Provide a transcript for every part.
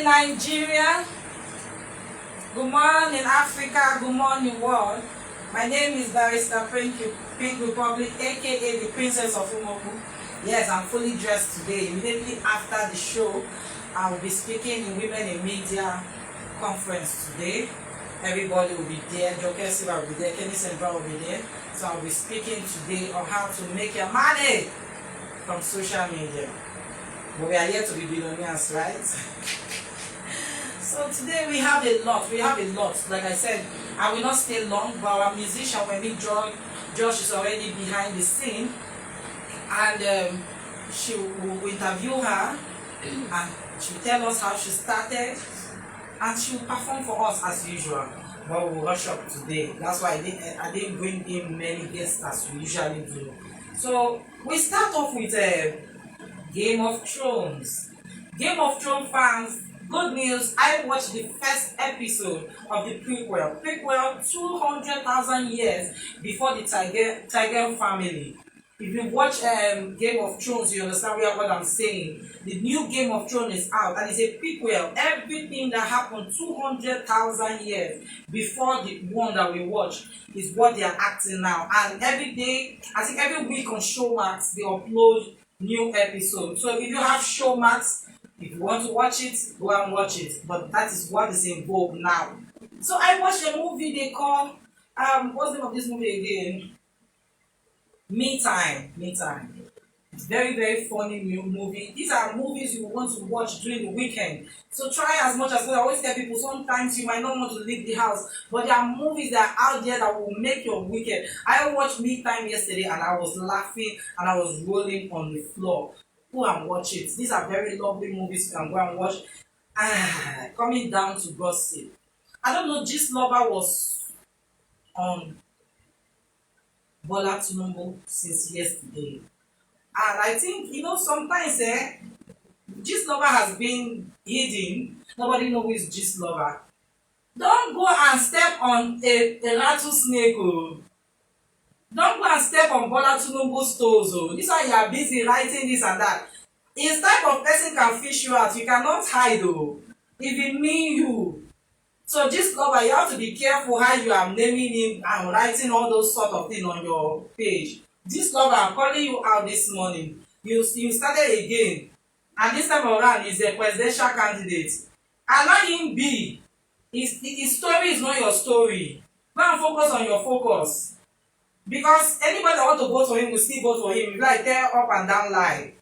morning, Nigeria. Good morning, Africa. Good morning, world. My name is Barrister Pink Republic, aka the Princess of Umoku. Yes, I'm fully dressed today. Immediately after the show, I will be speaking in Women in Media conference today. Everybody will be there. Joker Silva will be there. Kenny Sembra will be there. So I'll be speaking today on how to make your money from social media. But we are here to be billionaires, right? So today we have a lot. Like I said, I will not stay long, but our musician, Wemi, Josh is already behind the scene. And she will interview her and she will tell us how she started. And she will perform for us as usual. But we'll rush up today. That's why I didn't bring in many guests as we usually do. So we start off with Game of Thrones. Game of Thrones fans, good news, I watched the first episode of the prequel. Prequel 200,000 years before the Tiger family. If you watch Game of Thrones, you understand what I'm saying. The new Game of Thrones is out and it's a prequel. Everything that happened 200,000 years before the one that we watch is what they are acting now. And every day, I think every week on Showmax, they upload new episodes. So if you have Showmax, if you want to watch it, go and watch it. But that is what is in vogue now. So I watched a movie they call, what's the name of this movie again? Me Time. It's very, very funny new movie. These are movies you want to watch during the weekend. So try as much as possible. I always tell people sometimes you might not want to leave the house, but there are movies that are out there that will make your weekend. I watched Me Time yesterday and I was laughing and I was rolling on the floor. Go and watch it. These are very lovely movies you can go and watch. Coming down to gossip. I don't know, Gist Lover was on Bola Tinubu since yesterday. And I think, sometimes Gist Lover has been hidden. Nobody knows who is Gist Lover. Don't go and step on a rattlesnake. Oh. Don't go and step on Bola Tinubu's toes. Oh. This one you are busy writing this and that. His type of person can fish you out. You cannot hide. Oh. If it mean you. So Gist Lover, you have to be careful how you are naming him and writing all those sort of things on your page. Gist Lover, I'm calling you out this morning. You started again. And this time around, he's a presidential candidate. Allow him be. His story is not your story. Go and focus on your focus. Because anybody that want to vote for him will still vote for him. If like tell up and down lie.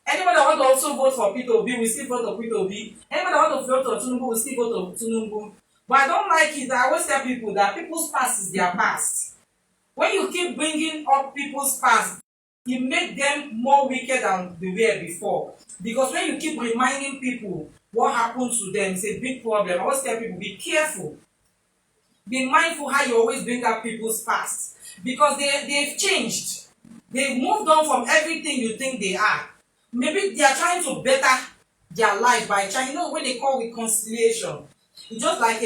Anybody that want to also vote for Peter Obi will still vote for Peter Obi. Anybody that want to vote for Tinubu will still vote for Tinubu. But I don't like it. I always tell people that people's past is their past. When you keep bringing up people's past, you make them more wicked than they were before. Because when you keep reminding people what happened to them, it's a big problem. I always tell people, be careful. Be mindful how you always bring up people's past. Because they've changed. They've moved on from everything you think they are. Maybe they are trying to better their life by trying, what they call reconciliation. It's just like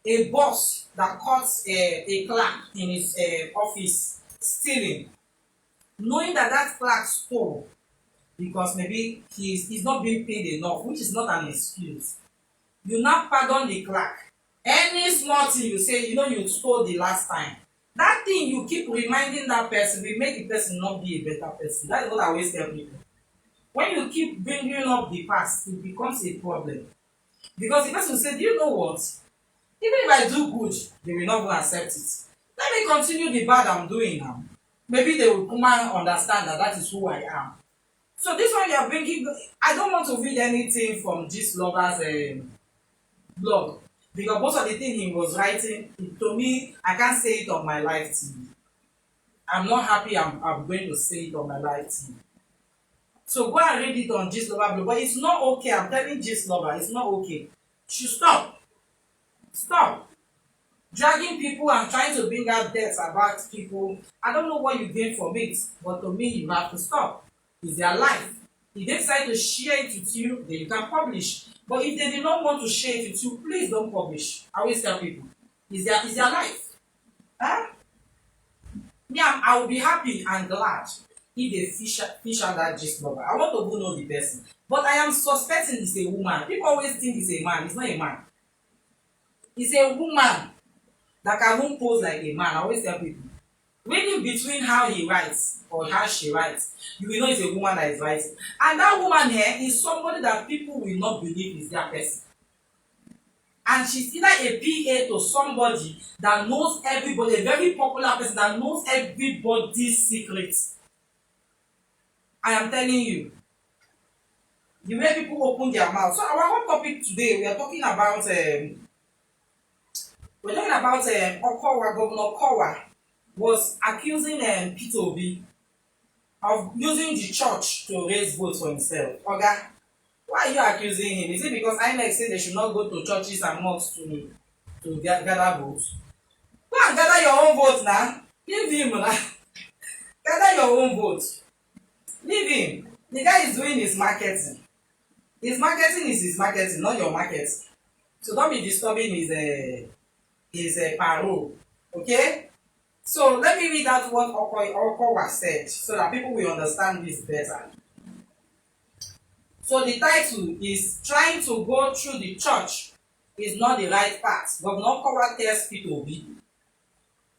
a boss that caught a clerk in his office stealing, knowing that clerk stole because maybe he's not being paid enough, which is not an excuse. You now pardon the clerk. Any small thing you say, you stole the last time. That thing you keep reminding that person will make the person not be a better person. That is what I always tell people. When you keep bringing up the past, it becomes a problem. Because the person will say, do you know what? Even if I do good, they will not even accept it. Let me continue the bad I'm doing now. Maybe they will come and understand that is who I am. So this one you are bringing, I don't want to read anything from Gist Lover's blog. Because most of the things he was writing, to me, I can't say it on my live TV. I'm not happy I'm going to say it on my live TV. So go and read it on Gist Lover blog. But it's not okay. I'm telling Gist Lover, it's not okay. You should stop. Stop. Dragging people and trying to bring out deaths about people. I don't know what you gain from it. But to me, you have to stop. It's their life. If they decide to share it with you, then you can publish. But if they do not want to share it with you, please don't publish. I always tell people, it's their life. Huh? Yeah, I will be happy and glad if they fish out that gist number. I want to go know the person. But I am suspecting it's a woman. People always think it's a man. It's not a man. It's a woman that can even pose like a man. I always tell people. Reading between how he writes or how she writes, you will know it's a woman that is writing. And that woman here is somebody that people will not believe is their person. And she's either a PA to somebody that knows everybody, a very popular person that knows everybody's secrets. I am telling you, the way people open their mouth. So our hot topic today, we are talking about Okowa. Governor Okowa was accusing Peter Obi of using the church to raise votes for himself. Oga, why are you accusing him? Is it because INEC say they should not go to churches and mosques to gather votes? Go and gather your own votes now. Leave him now. Gather your own votes. Leave him. The guy is doing his marketing. His marketing is his marketing, not your market. So don't be disturbing his parole. Okay? So let me read out what Okowa said so that people will understand this better. So the title is "Trying to Go Through the Church is Not the Right Path." Governor Okowa tells Peter Obi.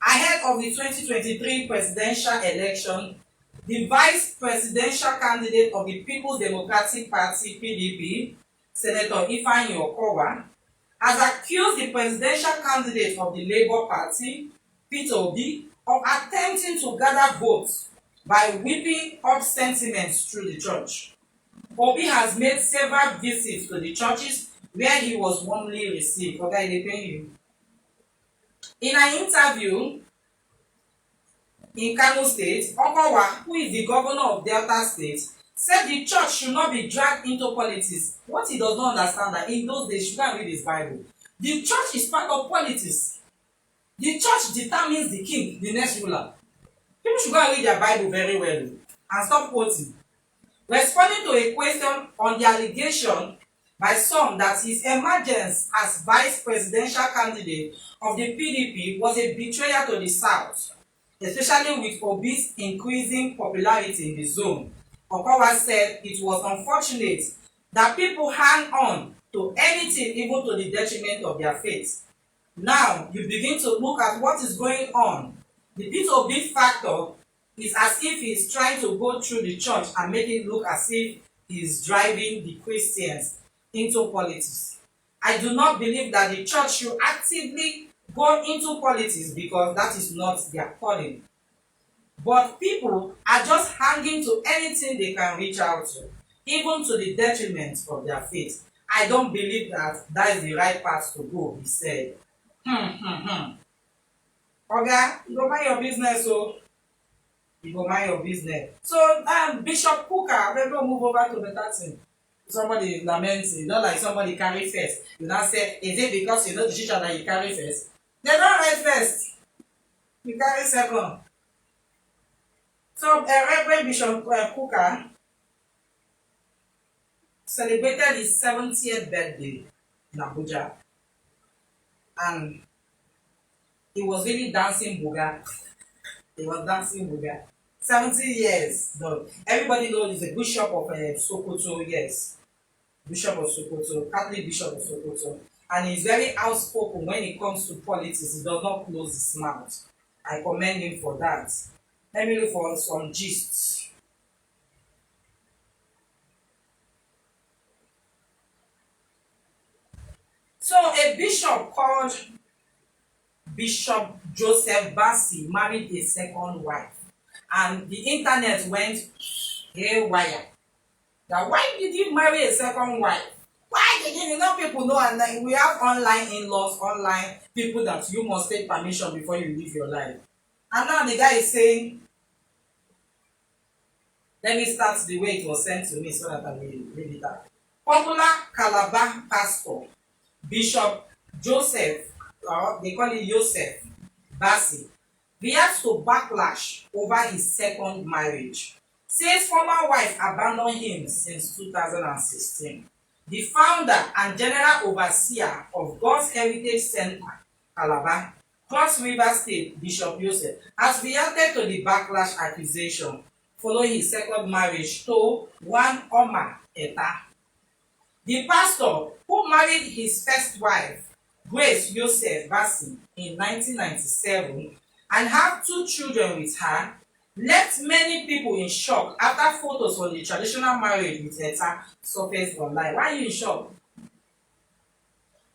Ahead of the 2023 presidential election, the vice presidential candidate of the People's Democratic Party (PDP), Senator Ifeanyi Okowa, has accused the presidential candidate of the Labour Party, Peter Obi, of attempting to gather votes by whipping up sentiments through the church. Obi has made several visits to the churches where he was warmly received. Okay, they pay you. In an interview in Kano State, Okowa, who is the governor of Delta State, said the church should not be dragged into politics. What he does not understand that in those days, you can read his Bible. The church is part of politics. The church determines the king, the next ruler. People should go and read their Bible very well and stop quoting. Responding to a question on the allegation by some that his emergence as vice presidential candidate of the PDP was a betrayal to the South, especially with Obi's increasing popularity in the zone, Okowa said it was unfortunate that people hang on to anything even to the detriment of their faith. Now you begin to look at what is going on. The Peter Obi factor is as if he is trying to go through the church and make it look as if he is driving the Christians into politics. I do not believe that the church should actively go into politics because that is not their calling. But people are just hanging to anything they can reach out to, even to the detriment of their faith. I don't believe that is the right path to go, he said. Okay, you go mind your business, so you go mind your business. So Bishop Kuka, let me move over to the thing. Somebody is lamenting, not like somebody carry first. You now say, is it because you know the teacher that you carry first? They don't write first. You carry second. So Reverend Bishop Kuka celebrated his 70th birthday in Abuja. And he was really dancing booga. He was dancing booga. 70 years, though. Everybody knows he's a bishop of Sokoto, yes. Bishop of Sokoto, Catholic Bishop of Sokoto. And he's very outspoken when it comes to politics. He does not close his mouth. I commend him for that. Let me look for some gists. So a bishop called Bishop Joseph Bassi married a second wife. And the internet went haywire. That why did you marry a second wife? Why did you know people know? And we have online in-laws, online people that you must take permission before you live your life. And now the guy is saying, let me start the way it was sent to me so that I will read it out. Popular Calabar pastor, Bishop Joseph, or they call it Joseph Bassi, reacts to backlash over his second marriage. Says former wife abandoned him since 2016. The founder and general overseer of God's Heritage Center, Calabar, Cross River State, Bishop Joseph, has reacted to the backlash accusation following his second marriage to one Oma Eta. The pastor who married his first wife, Grace Joseph Bassi, in 1997 and have 2 children with her, left many people in shock after photos of the traditional marriage with Eta surfaced online. Why are you in shock?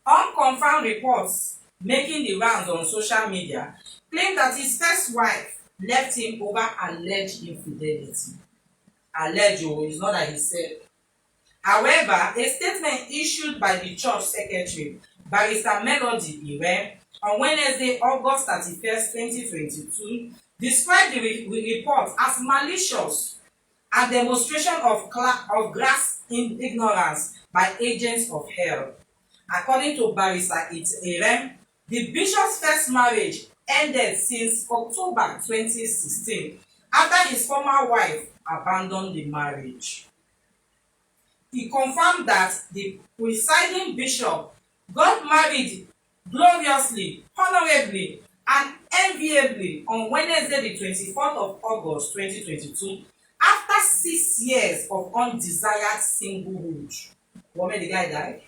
Unconfirmed reports making the rounds on social media claim that his first wife left him over alleged infidelity. Alleged, it's not that he said. However, a statement issued by the church secretary, Barrister Melody Iwe, on Wednesday, August 31st, 2022, described the report as malicious and demonstration of gross ignorance by agents of hell. According to Barrister Iwe, the bishop's first marriage ended since October 2016 after his former wife abandoned the marriage. He confirmed that the presiding bishop got married gloriously, honorably, and enviably on Wednesday, the 24th of August 2022, after 6 years of undesired singlehood. Wemi, the guy died.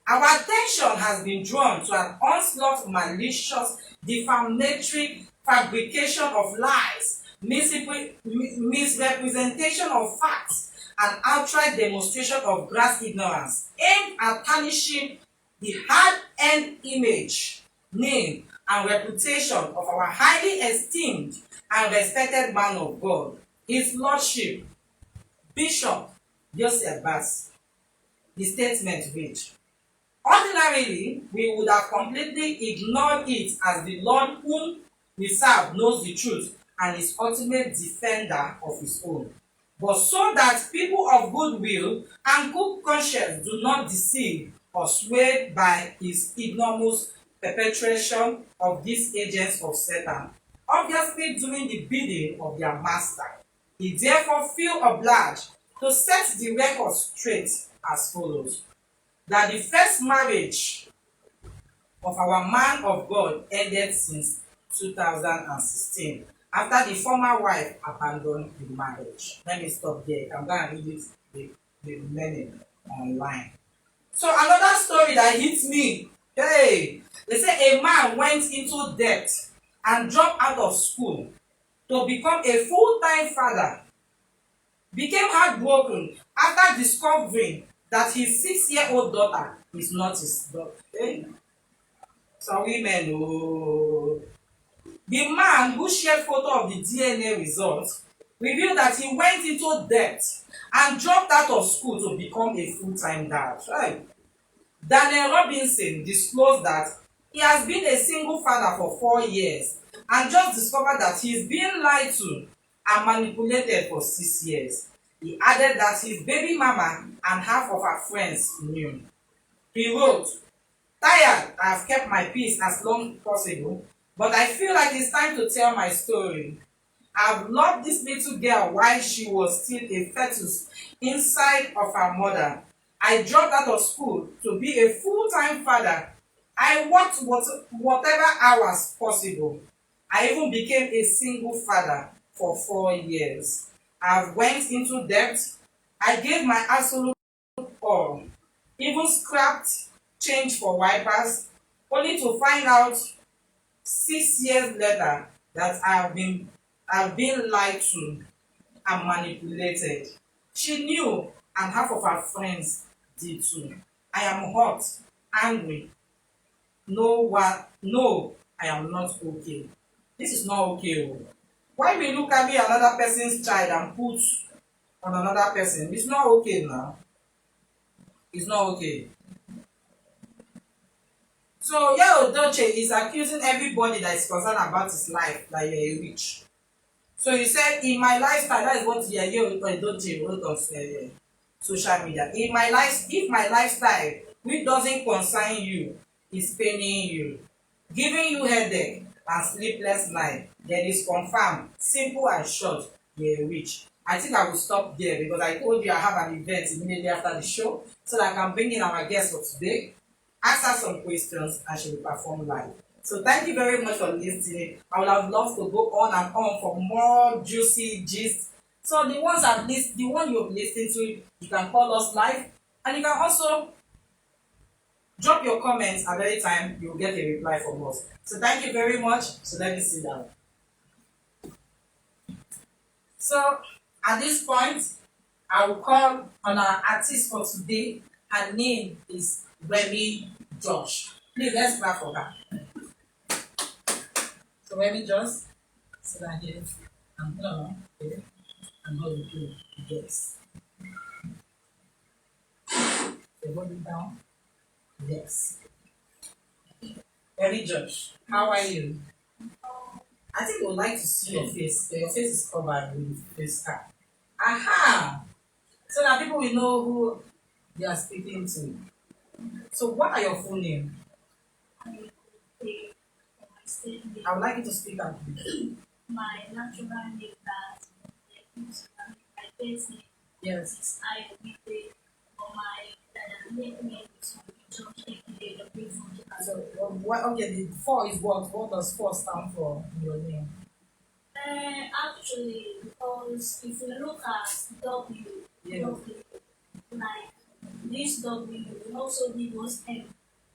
Our attention has been drawn to an onslaught of malicious, defamatory fabrication of lies, misrepresentation of facts, and outright demonstration of gross ignorance aimed at tarnishing the hard-earned image, name, and reputation of our highly esteemed and respected man of God, His Lordship, Bishop Joseph Bassi. The statement read, "Ordinarily, we would have completely ignored it as the Lord whom we serve knows the truth and is ultimate defender of his own. But so that people of good will and good conscience do not deceive or swayed by his ignominious perpetration of these agents of Satan, obviously doing the bidding of their master, he therefore feel obliged to set the record straight as follows. That the first marriage of our man of God ended since 2016 after the former wife abandoned the marriage." Let me stop there. I'm going to read it, the remaining online. So another story that hits me. Hey, they say a man went into debt and dropped out of school to become a full-time father. Became heartbroken after discovering that his 6-year-old daughter is not his daughter. Hey. Some women, oh. The man who shared photo of the DNA results revealed that he went into debt and dropped out of school to become a full-time dad. Right? Daniel Robinson disclosed that he has been a single father for 4 years and just discovered that he's been lied to and manipulated for 6 years. He added that his baby mama and half of her friends knew. He wrote, "Tired, I have kept my peace as long as possible, but I feel like it's time to tell my story. I've loved this little girl while she was still a fetus inside of her mother. I dropped out of school to be a full-time father. I worked whatever hours possible. I even became a single father for 4 years. I went into debt. I gave my absolute all, even scrapped change for wipers, only to find out 6 years later that I've been lied to and manipulated. She knew, and half of her friends did too. I am hot, angry. No, I am not okay. This is not okay. Why will you carry another person's child and put on another person? It's not okay now. It's not okay." So Yeo Doche is accusing everybody that is concerned about his life that you're a witch. So he said, "In my lifestyle," that is what Yeo Doche wrote on social media. If my lifestyle, which doesn't concern you, is paining you, giving you headache and sleepless night, then it's confirmed, simple and short, you're a witch. I think I will stop there because I told you I have an event immediately after the show so that I can bring in our guest for today, ask her some questions, and she will perform live. So thank you very much for listening. I would have loved to go on and on for more juicy gist So the ones at least, the one you've listened to, you can call us live, and you can also drop your comments at any time. You'll get a reply from us. So thank you very much. So let me sit down. So at this point, I will call on our artist for today. Her name is Wemi Josh. Please let's clap for her. So Wemi Josh, sit down here. I'm gonna okay. I'm gonna do this. So hold it down. Yes. Wemi Josh, how are you? I think we would like to see your face. Your face is covered with face cap. Aha! So that people will know who they are speaking to. So what are your full name? I would like you to speak out. My natural name is my face name Yes. is I for my nickname is Josh So what okay, the four is what? What does four stand for in your name? Actually, because if you look at W, Yeah. W, like this W, will also give us M,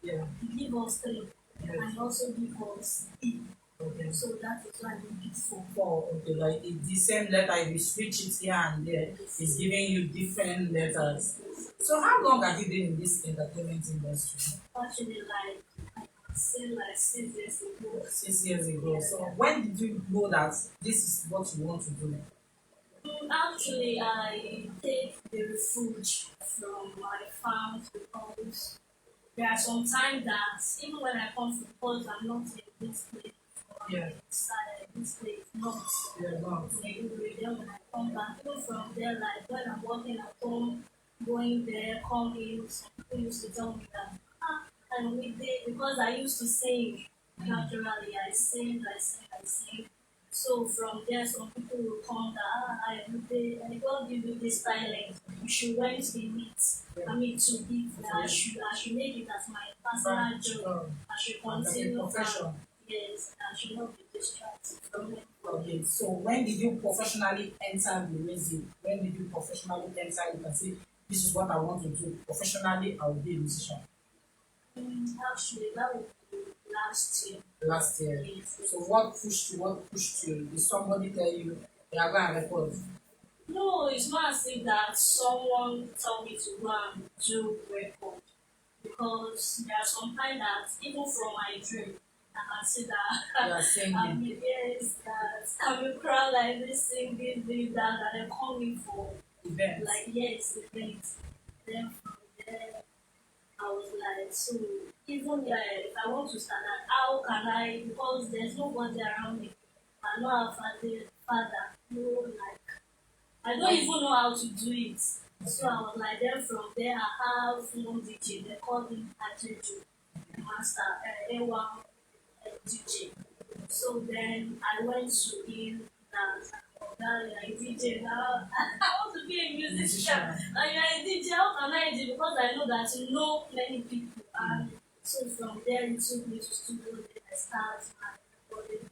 Yeah. give us 3, Yes. and also give us E. Okay. So that is why we need 4. Four, okay, like it's the same letter, if you switch it here and there, it's giving you different letters. So how long have you been in this entertainment industry? Actually, like I can say like 6 years ago. 6 years ago. So when did you know that this is what you want to do? Actually, I take the refuge from my farm because there are some times that even when I come to because I'm not in this place, Yeah. this place not. Yeah, no. Then when I come back, even from there, like when I'm working at home, going there, coming, some people used to tell me that and we did because I used to sing naturally. I sing. So from there, some people will come that I don't give you this talent. You should went in it. I mean to be I should make it as my personal job. I should continue Profession. Yes, I should not be distracted from it. Okay, so when did you professionally enter the music? When did you professionally enter? You can say, this is what I want to do. Professionally, I will be a musician. Actually, that would be last year. Last year. Yes. So what pushed you? What pushed you? Did somebody tell you they are going to record? No, it's not as if that someone told me to go and do record because there are some times that even from my dream, I can see that You are singing. I will cry like this, sing this, that, and then coming for Events. like yes, events. Then from there, I was like, so even if I want to start that, how can I? Because there's nobody around me. I know how father, no like. I don't even know how to do it. So I was like, then from there, I have one DJ. They call him Ajeju, Master A1 DJ. So then I went to him that like DJ now. I want to be a musician. And you're a DJ, how can I do? Because I know that you know many people. And so from there, it took me to studio. Then I started my recording.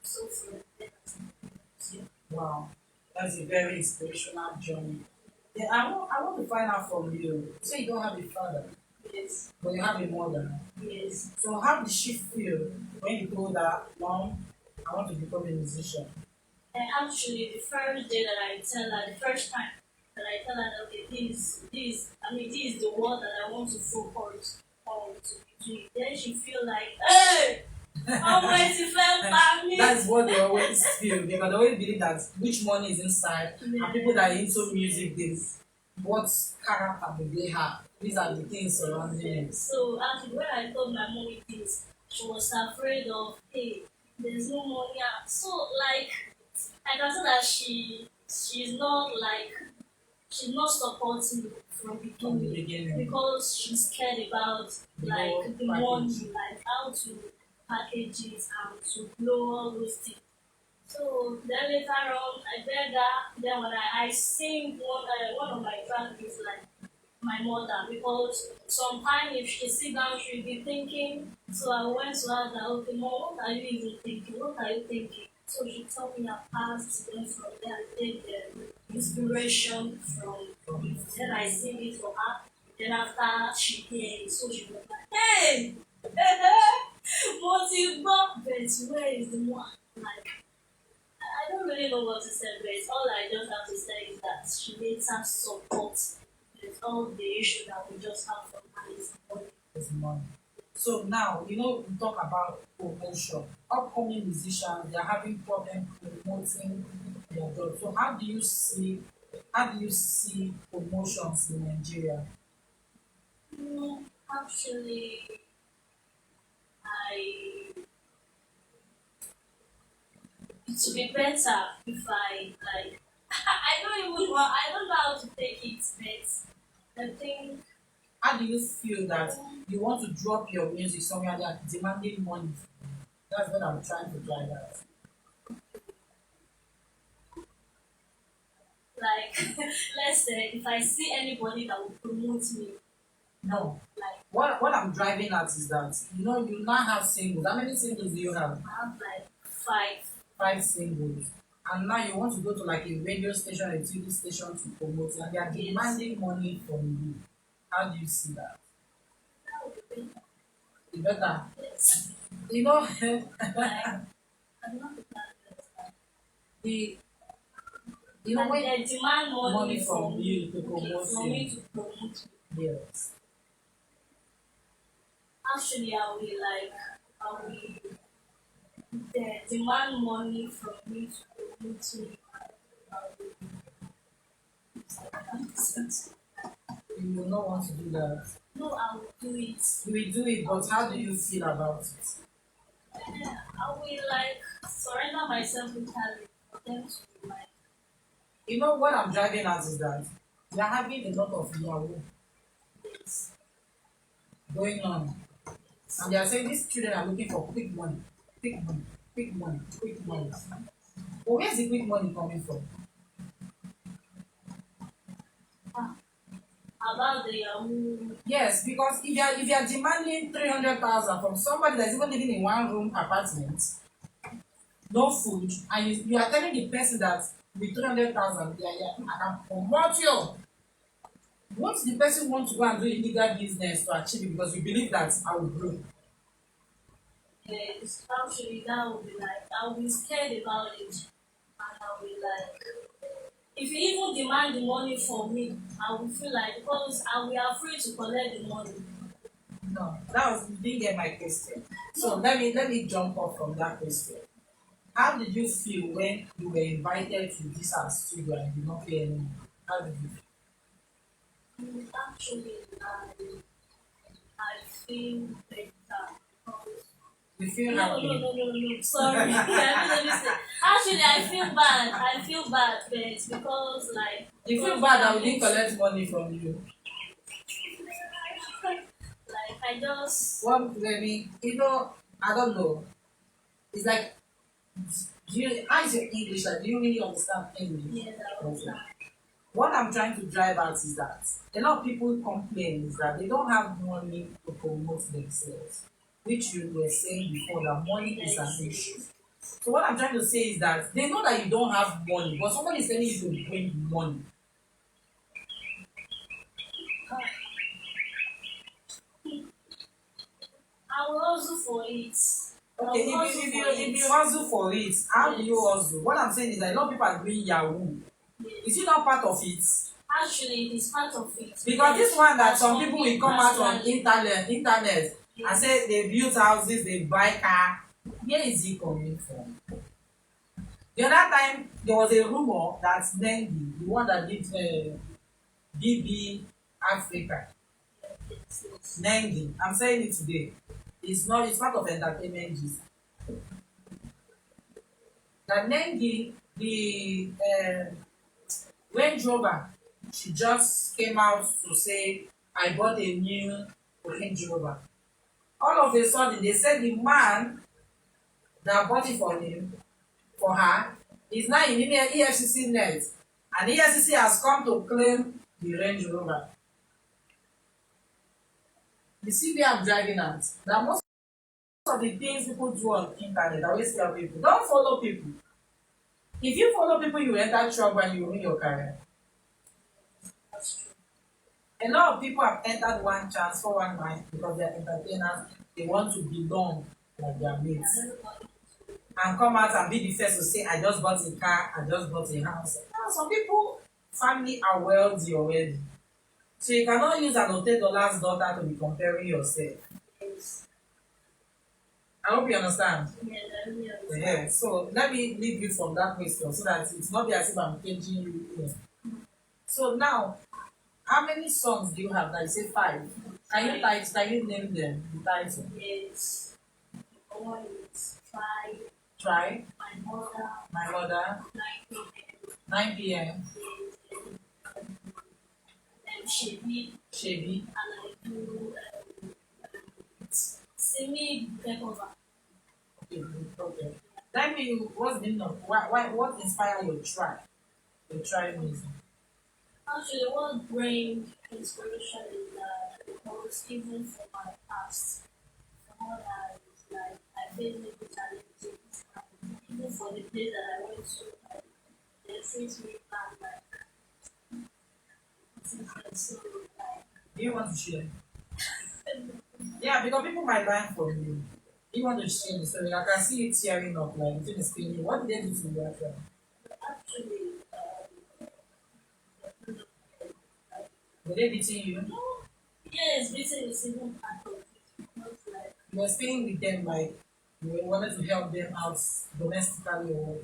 So from there, Wow, that's a very inspirational journey. Yeah, I want to find out from you. You say you don't have a father, yes, but you have a mother. yes. So how did she feel when you told her, Mom, I want to become a musician? And actually, the first day that I tell her, the first time that I tell her, that, okay, this is the word that I want to focus on to be doing. Then she feel like, hey, almighty felt me. That's what they always feel because they always believe that which money is inside, and people that are into music, this what character do they have? These are the things surrounding it. So actually, when I told my mommy this, she was afraid of, hey, there's no money. So like, I can say that she's not supporting me from From the beginning beginning. because she's scared about like the money, like how to package it and to blow all those things. So then later on, I beg her. Then when I sing one of my tracks is like my mother because sometimes if she sit down, she'll be thinking. So I went to her that okay, mom, what are you even thinking? What are you thinking? So she told me her past, then from there I take inspiration from it. Then I sing it for her. Then after she came, so she was like, hey, what you got? But where is the one? Like, I don't really know what to say, but all I just have to say is that she needs some support with all the issue that we just have from her is money. It's money. So now, we talk about promotion. Upcoming musicians, they're having problem promoting their job. So how do you see promotions in Nigeria? Actually, I it would be better if I like I don't know how to take it, but I think How do you feel that you want to drop your music somewhere that demanding money? That's what I'm trying to drive at. like let's say if I see anybody that will promote me, No. like What I'm driving at is that you now have singles. How many singles do you have? I have like five. 5 singles. And now you want to go to like a radio station, a TV station to promote, and they are demanding money from you. How do you see that? That would be better. It's better. Yes. You know, Like I'm not the kind the and when they demand money money from from you me. to Okay, promote for me you. to promote. Yes. Actually, I will they demand money from me to promote me. I You will not want to do that. no, I will do it. You will do it, but how do you feel about it? I will like surrender myself entirely for them to like What I'm driving at is that we are having a lot of Yahoo this. going on. And they are saying these children are looking for quick money, quick money, quick money, quick money. But where's the quick money coming from? Ah, about the Yahoo. Yes, because if you're demanding 300,000 from somebody that's even living in one room apartment, no food, and you are telling the person that with 300,000, I can promote you. What the person wants to go and do illegal business to achieve it because you believe that I will grow? Yes, actually that would be like I will be scared about it and I will like if you even demand the money from me, I will feel like because I will be afraid to collect the money. No, you didn't get my question. So No, let me jump off from that question. How did you feel when you were invited to this our studio and you did not pay any money? How did you feel? actually I feel better because You feel no, happy? no. Sorry, I made a mistake. Actually, I feel bad. I feel bad, but because like You feel because bad that I'm we didn't into collect money from you? like I just Well, Wemi, I don't know. It's like, how is your English? Like, do you really understand English? yes, I Okay. understand. What I'm trying to drive at is that a lot of people complain is that they don't have money to promote themselves, which you were saying before that money is an issue. So what I'm trying to say is that they know that you don't have money, but somebody is telling you to bring money. I will also for it. I Okay, will if hustle you if for you if you it. hustle for it, how do you Yes. hustle? What I'm saying is that a lot of people are doing Yahoo. Is Yes. it not part of it? Actually, it is part of it. Because this one that As some for people me will come out on personally, internet and yes. say they build houses, they buy car. Where is it coming from? The other time there was a rumor that Nengi, the one that did BB Africa, Yes. Nengi, I'm saying it today. It's part of entertainment gist. That Nengi, the Range Rover, she just came out to say, I bought a new Range Rover. All of a sudden, they said the man that bought it for her, is now in EFCC net. And EFCC has come to claim the Range Rover. You see where I'm driving at? That most of the things people do on the internet, I always tell people, don't follow people. If you follow people, you enter trouble and you ruin your career. That's true. A lot of people have entered one chance for one night because they're entertainers. They want to belong like their mates. And come out and be the first to say, I just bought a car, I just bought a house. Now, some people, family are wealthy already. So you cannot use an $10 daughter to be comparing yourself. Yes. I hope you understand. Yeah, I really understand. Yeah. So let me leave you from that question so that it's not be as if I'm caging you in. So now, how many songs do you have? Like say 5. Can you name them? The title. Yes. One is try. Try. My mother. My mother. 9 p.m. Shebi. Shebi. And I do semi cover. Okay. Tell me what's the name of what inspired your try? Your try music. Actually, what brings inspiration is that because even for my past, someone that is like I faced many challenges, and even for the place that I went to, like, they treat me bad, like so like. Do you want to share? Yeah, because people might learn from you. Do you want to share the story? I can see it tearing up, like between the screen. What did they do to you actually? Actually, Were they beating you? yes, beating is even part of it. Because like You were staying with them, like you wanted to help them out domestically or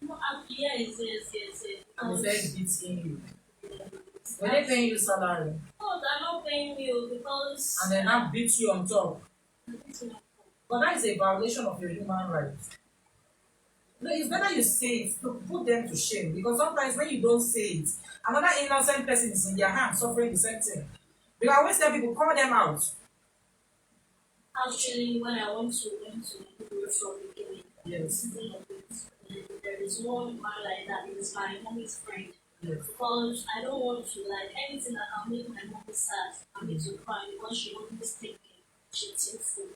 no, yes. and they Because said beating you. yes, Were they paying you salary? no, they're not paying me because And then now beat you on top. it's not. But that is a violation of your human rights. No, it's better you say it to put them to shame because sometimes when you don't say it, another innocent person is in their hand suffering the same thing. Because I always tell people, call them out. Actually, when I went to the from the beginning, Yes. season of it, there is one man like that is my mommy's friend. Yes. Because I don't want to like anything that can make my mom sad and me to cry because she always thinking she's sinful.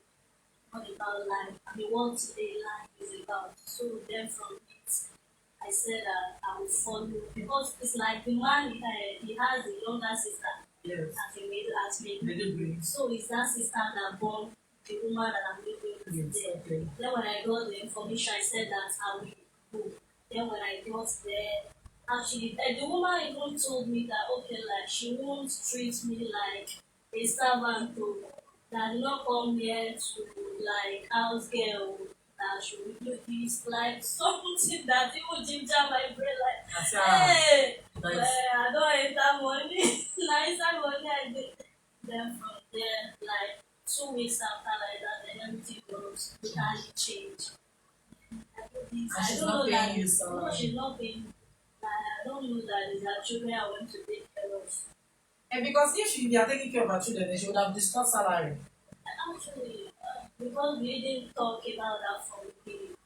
What about life? I mean, what today life is about. So then from it, I said that I will follow because it's like the man he has a younger sister Yes. as a maid as me. Delivery. So it's that sister that born the woman that I'm living with Yes. there. Okay. Then when I got the information, I said that I will go. Then when I got there, actually, the woman even told me that okay, like she won't treat me like a servant, though. That did not come here to like house girl. That she will do this like something that even ginger my brain like, That's hey, nice. I don't enter money. Nice money I did. Then from there, like 2 weeks after like that, then everything was totally changed. I do this. And I she's don't not know paying that. you No, salary. she's not paying. I don't know that it's her children I want to take care of. And because if you are taking care of her children, then she would have discussed salary. Actually, because we didn't talk about that from the beginning,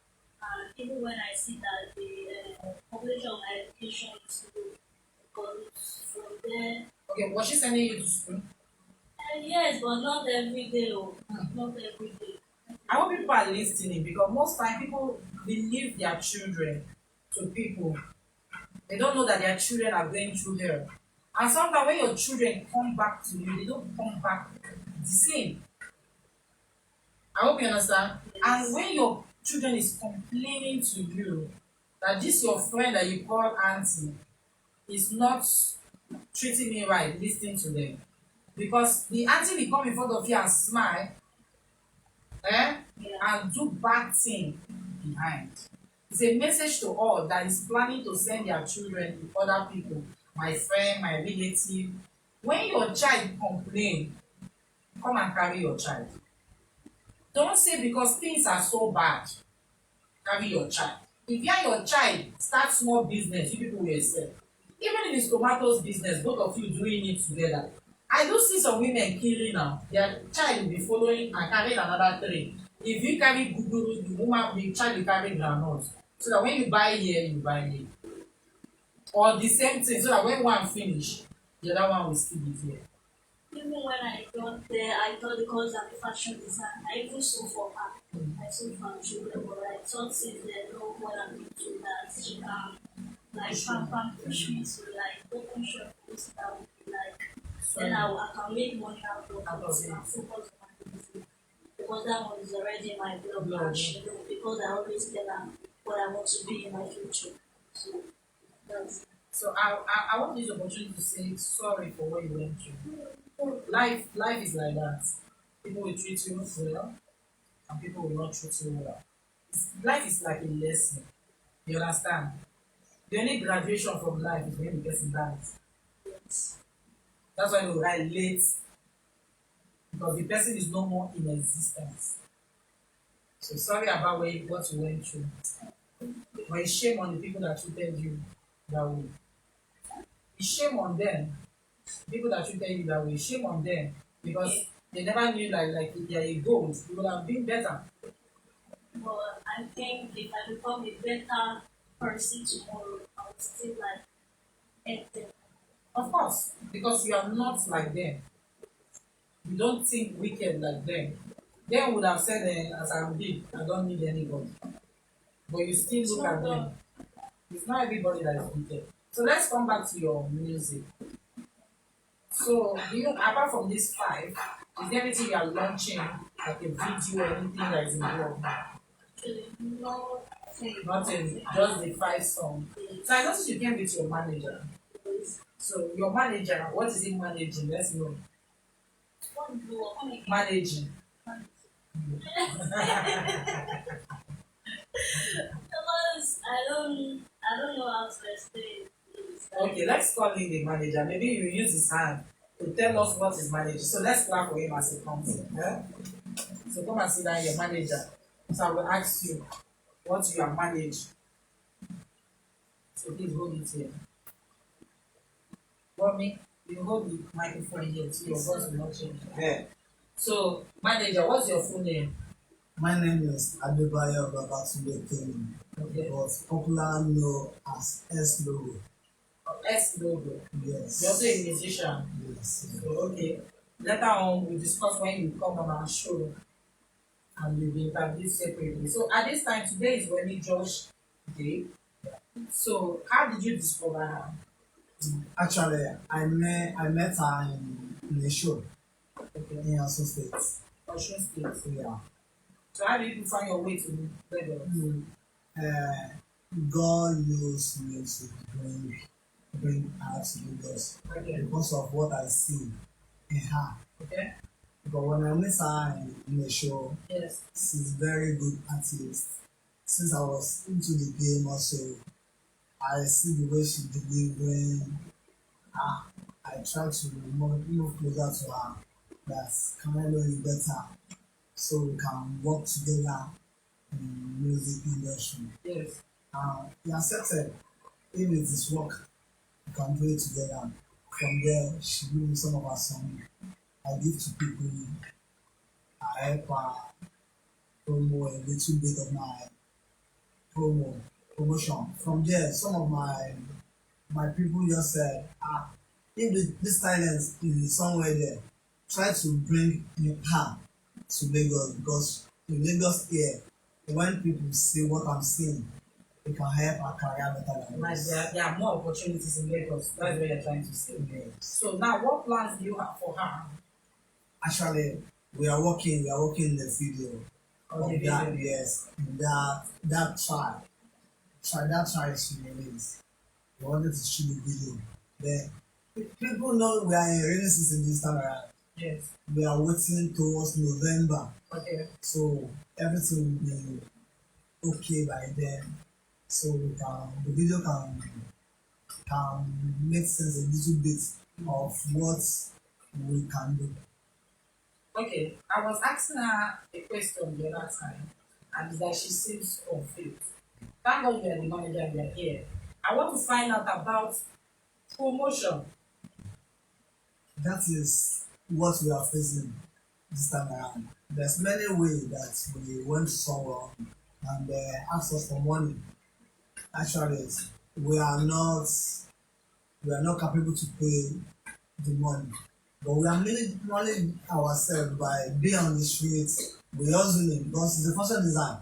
and even when I see that the population of my education is low, because from there, Okay, was she sending you to school? yes, but not every day, oh, not every day. I hope people are listening because most time people believe their children to people. They don't know that their children are going through hell. And sometimes when your children come back to you, they don't come back the same. I hope you understand. And when your children is complaining to you that this your friend that you call auntie is not treating me right, listen to them. Because the auntie will come in front of you and smile, Yeah. and do bad thing behind. It's a message to all that is planning to send their children to other people, my friend, my relative. When your child complain, come and carry your child. Don't say because things are so bad, carry your child. If you and your child start small business, you people will sell. Even if it's tomatoes business, both of you doing it together. I do see some women killing now. Their child will be following and carrying another three. If you carry guguru, the child will carry groundnuts. So that when you buy here, you buy here. Or the same thing, so that when one finish, the other one will still be here. Even when I got there, I thought because I'm a fashion designer, I even saw for her. I so found children, but I thought since they know what I'm into, that she can like push me to like open shop that would be like then I can make money out of it and focus on my music. Because that one is already in my blood and she know because I always tell her what I want to be in my future. So that's So I want this opportunity to say sorry for what you went through. Life is like that. People will treat you well and people will not treat you well. Life is like a lesson. You understand? The only graduation from life is when the person dies. yes. That's why they write late because the person is no more in existence. So sorry about what you went through. But it's shame on the people that treated you that way. It's shame on them. People that treated you that way, shame on them because they never knew like they are a gold. You would have been better. But I think if I become a better person tomorrow, I will still like help them. Of course, because you are not like them. You don't think wicked like them. They would have said, as I'm big, I don't need anybody. But you still look at them. It's not everybody that is wicked. So let's come back to your music. So, apart from these five, is there anything you are launching, like a video or anything that is involved? Actually, no thing. Nothing, just the five songs. So I noticed you came with your manager. So your manager, what is he managing? Let's know. Managing. Because I don't know how to explain this. Okay, let's call in the manager. Maybe you use his hand to tell us what is managing. So let's clap for him as he comes in. Yeah? So come and sit down, your manager. So I will ask you what you are managing. So please hold it here. Wemi, you hold the microphone here so your voice will not change. Yeah. So, manager, what's your full name? My name is Adebayo Babatunde Kemi, Okay. but popular known as S Logo. S logo. Yes. You're also a musician. Yes. So, okay. Later on, we'll discuss when you come on our show and you'll be interviewed separately. So, at this time, today is Wemi Josh Day. So, how did you discover her? Actually, I met her in a show Okay. in Osun State. Osun State. Yeah. So, how did you find your way to Lagos? Uh, God used me to bring her to Lagos Okay. because of what I see in her. Okay. But when I met her in the show, Yes. she's very good artist. Since I was into the game also, I see the way she's delivering. I try to move closer to her. That can I know you better, so we can work together in music industry. Yes. He accepted. If it is work, we can do it together. From there, she give me some of her songs. I give to people. I help her promo a little bit of my promotion. From there, some of my people just said, if this talent is somewhere there, try to bring her to Lagos because in Lagos here, when people see what I'm seeing, it can help our career better than Like this. there are more opportunities in Lagos. That's what you're trying to say. Yes. So now, what plans do you have for her? Actually, we are working in the video of Okay, that, video. yes, that trial. That trial she released. We wanted to shoot the video. Then people know we are in rainy season this time around. Yes. We are waiting towards November, Okay. so everything will be okay by then. So the video can make sense a little bit of what we can do. Okay. I was asking her a question the other time, and that she seems confused. Thank God you are the manager and you are here. I want to find out about promotion. That is what we are facing this time around. There's many ways that we went to someone and asked us for money. Actually, we are not capable to pay the money, but we are managing ourselves by being on the streets, we just doing it because it's a fashion design.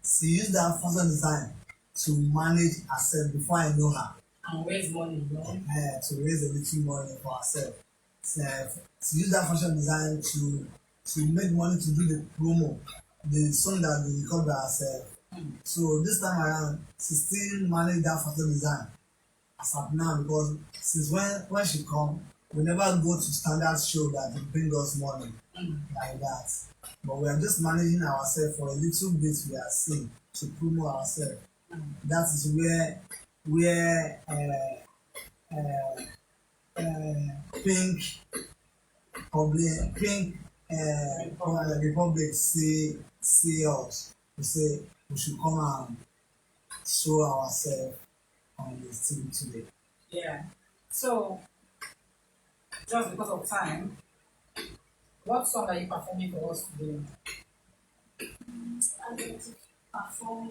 She used that fashion design to manage herself before I know her. And raise money, you know. To raise a little money for herself. She used that fashion design to make money to do the promo, the song that they record by herself. So this time around, she still manage that fashion design as of now because since when she come, we never go to standard show that will bring us money like that. But we are just managing ourselves for a little bit we are seeing to promote ourselves. That is where Pink Republic see us. We say we should come and show ourselves on the TV today. Yeah. So, just because of time, what song are you performing for us today? I'm going to perform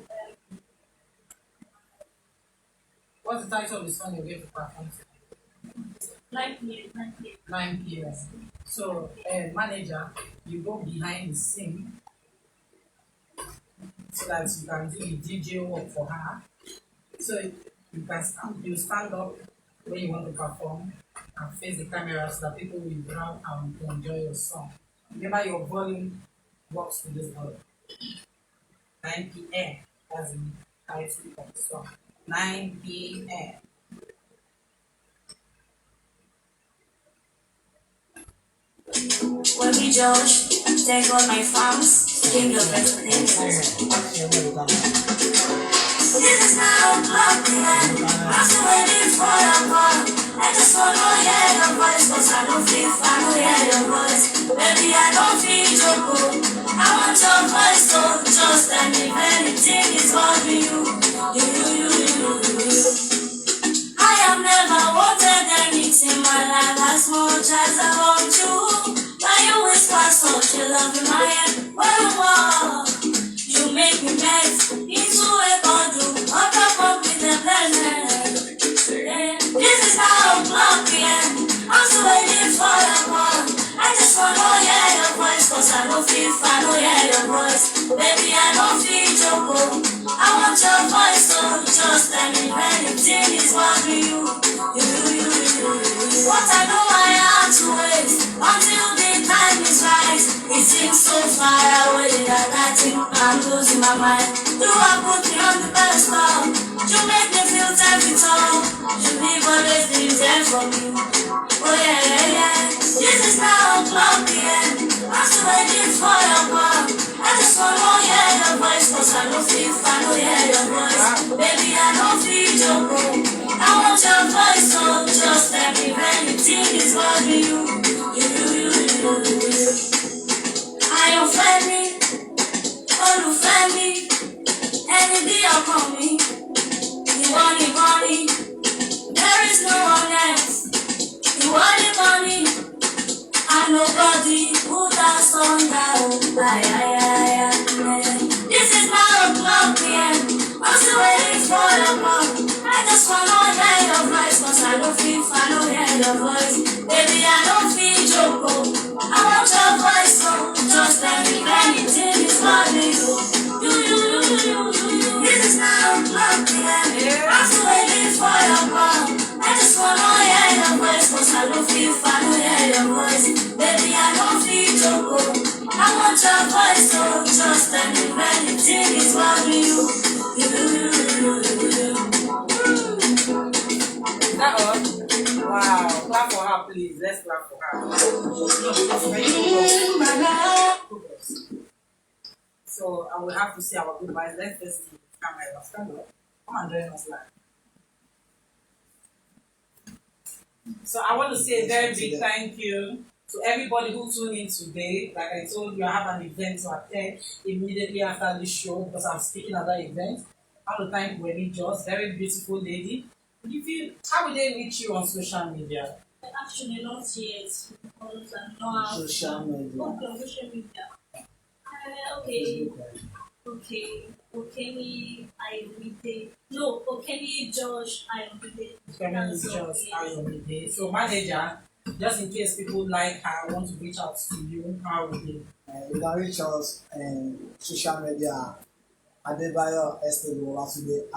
What's the title of the song you're going to perform today? 9 p.m. 9 p.m. So, manager, you go behind the scene so that you can do the DJ work for her. So you stand up when you want to perform and face the camera so that people will round and enjoy your song. Remember your volume works with this volume. 9 p.m. That's the title of the song. 9 p.m. Wemi Josh, take all my fans, king of excellence. This is now block the end. I'm still waiting for your call. I just wanna hear your voice, cause I don't feel I don't hear your voice. Baby, I don't feel your cool. I want your voice, so just tell me if anything is bothering you. I have never wanted anything in my life as much as I want you. When you whisper such a love in my head, well, you make me melt into a bundle, on top of me the blessing. This is how I'm blocking. I'm still waiting for your call. I just wanna hear your voice, cause I don't feel I don't hear your voice. Baby, I don't feel your cool. I want your voice, so just tell me if anything is bothering you. What I know I have to wait until the time is right. It seems so far away that I think I'm losing my mind. You have put me on the pedestal. You make me feel tempted. You leave always been there for me. Oh yeah. This is now o'clock p.m. I'm still waiting for your call. I just wanna hear your voice, cause I don't feel I don't hear your voice. Baby, I don't feel your cool. I want your voice, so just tell me if anything is bothering you. I am friendly, olufemi, any be upon me. You want the money, there is no one else. You want the money, and nobody put us on down. This is now o'clock p.m. I'm still waiting for your call. I just wanna hear your voice, cause I don't feel I don't hear your voice. Baby, I don't feel your cool. I want your voice, so just tell me if anything is bothering you. This is now o'clock p.m. I'm still waiting for your call. I just wanna hear your voice, cause I don't feel I don't hear your voice. Baby, I don't feel your cool. I want your voice, so just tell me if anything is bothering you. That all? Wow. Clap for her, please. Let's clap for her. So I will have to say our goodbyes. Let's just see the camera. Stand up. Come and join us live. So I want to say a very big thank you to everybody who tuned in today. Like I told you, I have an event to attend immediately after this show because I'm speaking at that event. I want to thank Wemi Joss, very beautiful lady. How will they reach you on social media? Actually, not yet, because I'm not Social media. Okay, on social media. Okeni, Ayomide. No, Okeni Josh, Ayomide. Wemi Joss, Ayomide. So manager, Just in case people like her, want to reach out to you, how would they? You can reach us on social media. Adebayo Estego Wasude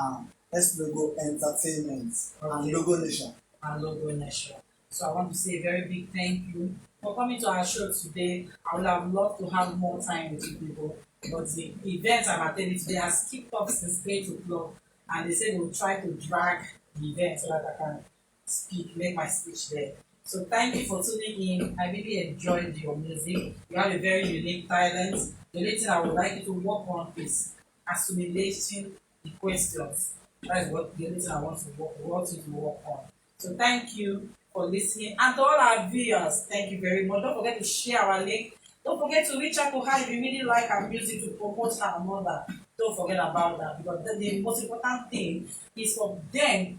Estego Entertainment and Okay. Logo Nation. And Logo Nation. So I want to say a very big thank you for coming to our show today. I would have loved to have more time with you people, but the event I'm attending today has kicked off since 8 o'clock, and they said they will try to drag the event so that I can speak, make my speech there. So thank you for tuning in. I really enjoyed your music. You have a very unique talent. The only thing I would like you to work on is assimilating the questions. That is what the only thing I want you to work on. So thank you for listening. And to all our viewers, thank you very much. Don't forget to share our link. Don't forget to reach out to her if you really like our music to promote her mother. Don't forget about that, because the most important thing is for them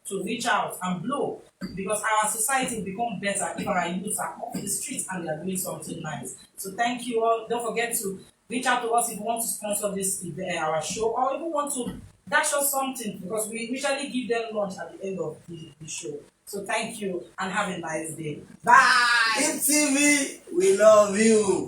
to reach out and blow, because our society will become better if our youth are off the streets and they are doing something nice. So thank you all. Don't forget to reach out to us if you want to sponsor this our show, or even want to dash us something, because we usually give them lunch at the end of the show. So thank you and have a nice day. Bye. In TV, we love you.